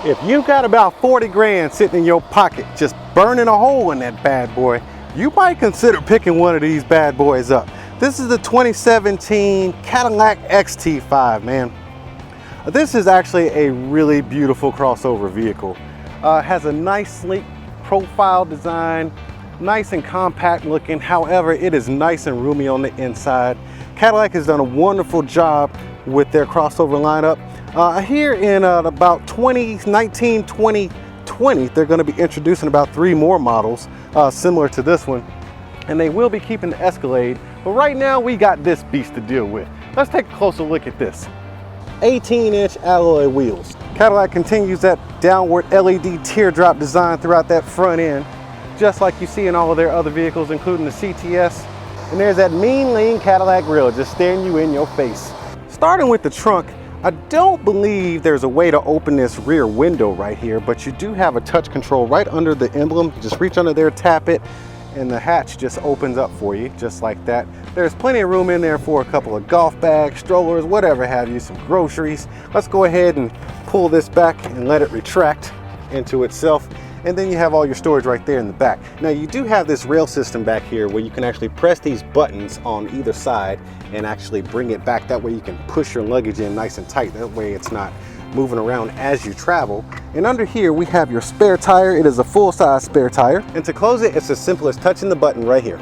If you got about 40 grand sitting in your pocket, just burning a hole in that bad boy, you might consider picking one of these bad boys up. This is the 2017 Cadillac XT5, man. This is actually a really beautiful crossover vehicle. Has a nice sleek profile design, nice and compact looking. However, it is nice and roomy on the inside. Cadillac has done a wonderful job with their crossover lineup. Here in about 2019, 2020, they're going to be introducing about 3 more models similar to this one, and they will be keeping the Escalade. But right now we got this beast to deal with. Let's take a closer look at this. 18-inch alloy wheels. Cadillac continues that downward LED teardrop design throughout that front end, just like you see in all of their other vehicles, including the CTS. And there's that mean lean Cadillac grill just staring you in your face. Starting with the trunk, I don't believe there's a way to open this rear window right here, but you do have a touch control right under the emblem. Just reach under there, tap it, and the hatch just opens up for you, just like that. There's plenty of room in there for a couple of golf bags, strollers, whatever have you, some groceries. Let's go ahead and pull this back and let it retract into itself. And then you have all your storage right there in the back. Now you do have this rail system back here where you can actually press these buttons on either side and actually bring it back. That way you can push your luggage in nice and tight. That way it's not moving around as you travel. And under here we have your spare tire. It is a full-size spare tire. And to close it, it's as simple as touching the button right here.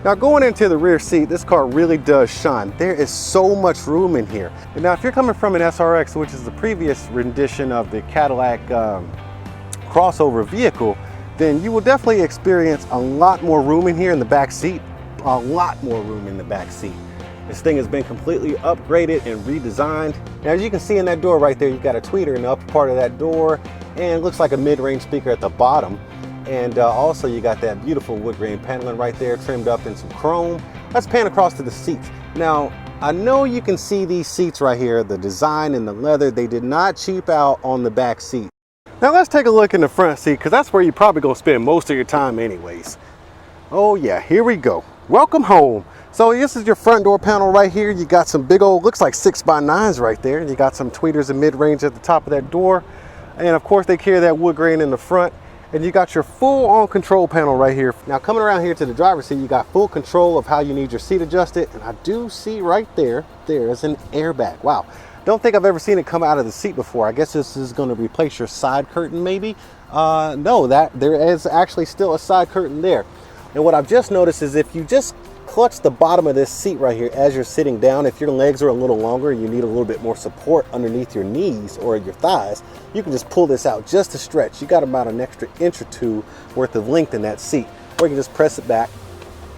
Now going into the rear seat, this car really does shine. There is so much room in here. And now if you're coming from an SRX, which is the previous rendition of the Cadillac crossover vehicle, then you will definitely experience a lot more room in here in the back seat. A lot more room in the back seat. This thing has been completely upgraded and redesigned. Now as you can see in that door right there, you've got a tweeter in the upper part of that door, and it looks like a mid-range speaker at the bottom. And also you got that beautiful wood grain paneling right there, trimmed up in some chrome. Let's pan across to the seats. Now, I know you can see these seats right here, the design and the leather, they did not cheap out on the back seat. Now let's take a look in the front seat, because that's where you're probably gonna spend most of your time anyways. Oh yeah, here we go. Welcome home. So this is your front door panel right here. You got some big old, looks like 6x9s right there. You got some tweeters and mid-range at the top of that door. And of course they carry that wood grain in the front. And you got your full on control panel right here. Now coming around here to the driver's seat, you got full control of how you need your seat adjusted. And I do see right there, there's an airbag. Wow, don't think I've ever seen it come out of the seat before. I guess this is gonna replace your side curtain maybe. No, there is actually still a side curtain there. And what I've just noticed is if you just clutch the bottom of this seat right here as you're sitting down, if your legs are a little longer, you need a little bit more support underneath your knees or your thighs, you can just pull this out just to stretch. You got about an extra inch or 2 worth of length in that seat, or you can just press it back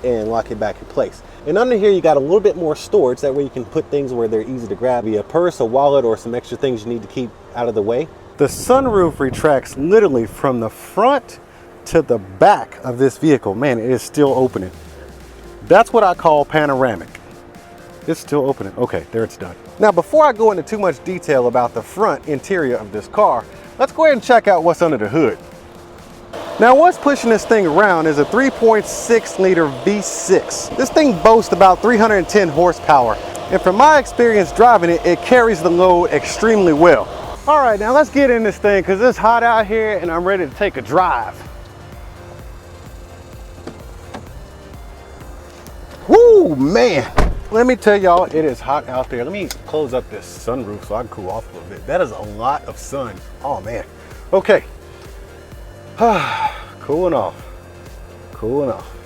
and lock it back in place. And under here you got a little bit more storage, that way you can put things where they're easy to grab, via a purse, a wallet, or some extra things you need to keep out of the way. The sunroof retracts literally from the front to the back of this vehicle. Man, it is still opening. That's what I call panoramic. It's still opening. Okay, there it's done. Now, before I go into too much detail about the front interior of this car, let's go ahead and check out what's under the hood. Now, what's pushing this thing around is a 3.6 liter V6. This thing boasts about 310 horsepower. And from my experience driving it, it carries the load extremely well. All right, now let's get in this thing because it's hot out here and I'm ready to take a drive. Woo, man. Let me tell y'all, it is hot out there. Let me close up this sunroof so I can cool off a little bit. That is a lot of sun. Oh man. Okay. Cooling off. Cooling off.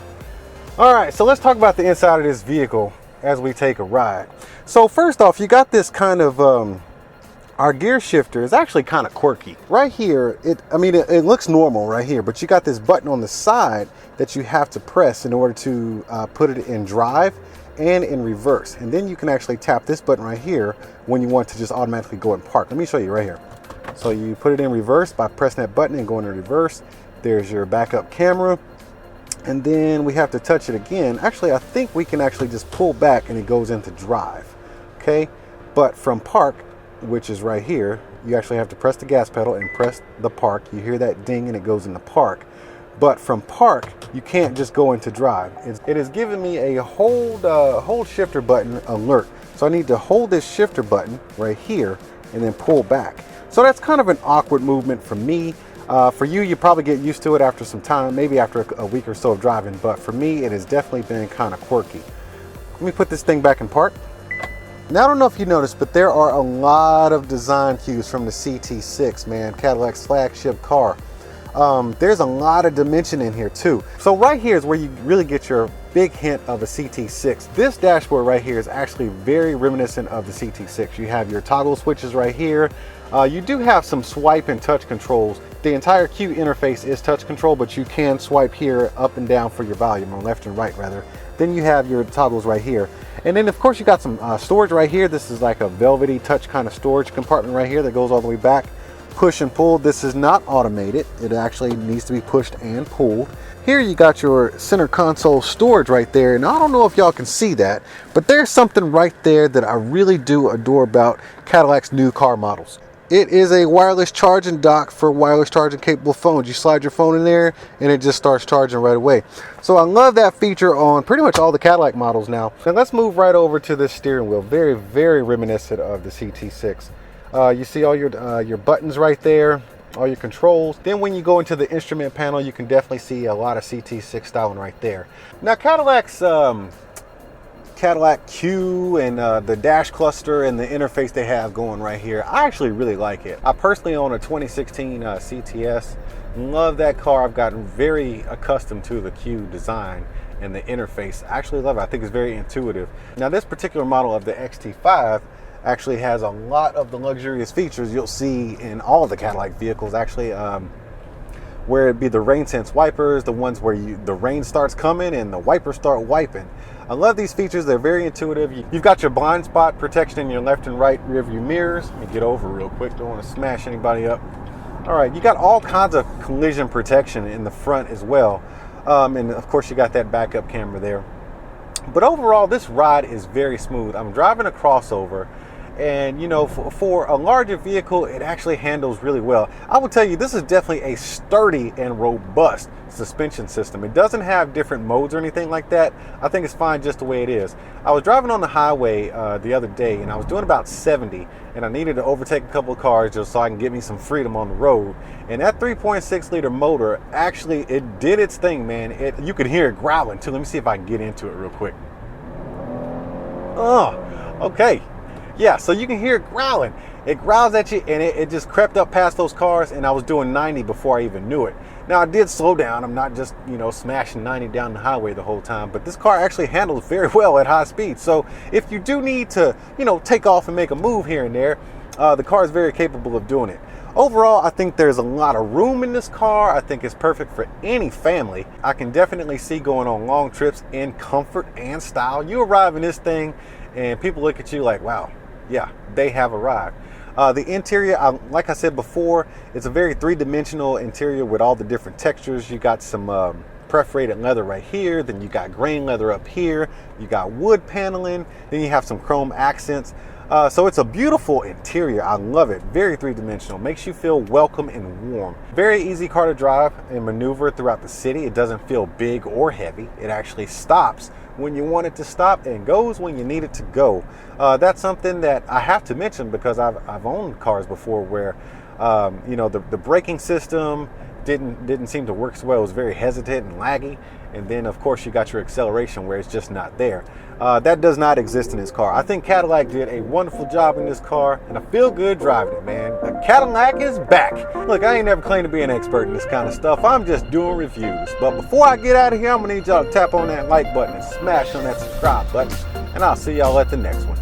All right, so let's talk about the inside of this vehicle as we take a ride. So first off, you got this kind of, our gear shifter is actually kind of quirky. Right here, it looks normal right here, but you got this button on the side that you have to press in order to put it in drive and in reverse. And then you can actually tap this button right here when you want to just automatically go in park. Let me show you right here. So you put it in reverse by pressing that button and going in reverse. There's your backup camera. And then we have to touch it again. Actually, I think we can actually just pull back and it goes into drive. Okay, but from park, which is right here, you actually have to press the gas pedal and press the park. You hear that ding and it goes into park. But from park, you can't just go into drive. It has given me a hold shifter button alert. So I need to hold this shifter button right here and then pull back. So that's kind of an awkward movement for me. For you, you probably get used to it after some time, maybe after a week or so of driving, but for me, it has definitely been kind of quirky. Let me put this thing back in park. Now, I don't know if you noticed, but there are a lot of design cues from the CT6, man, Cadillac's flagship car. There's a lot of dimension in here too. So right here is where you really get your big hint of a CT6. This dashboard right here is actually very reminiscent of the CT6. You have your toggle switches right here. You do have some swipe and touch controls. The entire Q interface is touch control, but you can swipe here up and down for your volume, or left and right rather. Then you have your toggles right here. And then of course you got some storage right here. This is like a velvety touch kind of storage compartment right here that goes all the way back. Push and pull. This is not automated. It actually needs to be pushed and pulled. Here you got your center console storage right there, and I don't know if y'all can see that, but there's something right there that I really do adore about Cadillac's new car models. It is a wireless charging dock for wireless charging capable phones. You slide your phone in there and it just starts charging right away. So I love that feature on pretty much all the Cadillac models now. And let's move right over to this steering wheel. Very, very reminiscent of the CT6. You see all your buttons right there, all your controls. Then when you go into the instrument panel, you can definitely see a lot of CT6 styling right there. Now Cadillac's Cadillac Q and the dash cluster and the interface they have going right here, I actually really like it. I personally own a 2016 CTS. Love that car. I've gotten very accustomed to the Q design and the interface. I actually love it. I think it's very intuitive. Now this particular model of the XT5 actually has a lot of the luxurious features you'll see in all of the Cadillac vehicles, actually, where it be the rain sense wipers, the ones where the rain starts coming and the wipers start wiping. I love these features. They're very intuitive. You've got your blind spot protection in your left and right rear view mirrors. Let me get over real quick. Don't want to smash anybody up. All right, you got all kinds of collision protection in the front as well. And of course you got that backup camera there. But overall, this ride is very smooth. I'm driving a crossover, and you know, for a larger vehicle, it actually handles really well. I will tell you, this is definitely a sturdy and robust suspension system. It doesn't have different modes or anything like that. I think it's fine just the way it is. I was driving on the highway the other day, and I was doing about 70, and I needed to overtake a couple of cars just so I can get me some freedom on the road. And that 3.6 liter motor, actually, it did its thing, man. You could hear it growling too. Let me see if I can get into it real quick. Oh, okay. Yeah, so you can hear it growling. It growls at you, and it just crept up past those cars, and I was doing 90 before I even knew it. Now, I did slow down. I'm not just, you know, smashing 90 down the highway the whole time, but this car actually handles very well at high speed. So if you do need to, you know, take off and make a move here and there, the car is very capable of doing it. Overall, I think there's a lot of room in this car. I think it's perfect for any family. I can definitely see going on long trips in comfort and style. You arrive in this thing, and people look at you like, wow, yeah, they have arrived. The interior, like I said before, it's a very three-dimensional interior with all the different textures. You got some perforated leather right here, then you got grain leather up here, you got wood paneling, then you have some chrome accents. So it's a beautiful interior. I love it. Very three-dimensional. Makes you feel welcome and warm. Very easy car to drive and maneuver throughout the city. It doesn't feel big or heavy. It actually stops when you want it to stop and goes when you need it to go. That's something that I have to mention because I've owned cars before where you know, the braking system didn't seem to work so well. It was very hesitant and laggy. And then of course you got your acceleration where it's just not there. That does not exist in this car. I think Cadillac did a wonderful job in this car, and I feel good driving it, man. The Cadillac is back. Look, I ain't never claimed to be an expert in this kind of stuff. I'm just doing reviews. But before I get out of here, I'm gonna need y'all to tap on that like button and smash on that subscribe button, and I'll see y'all at the next one.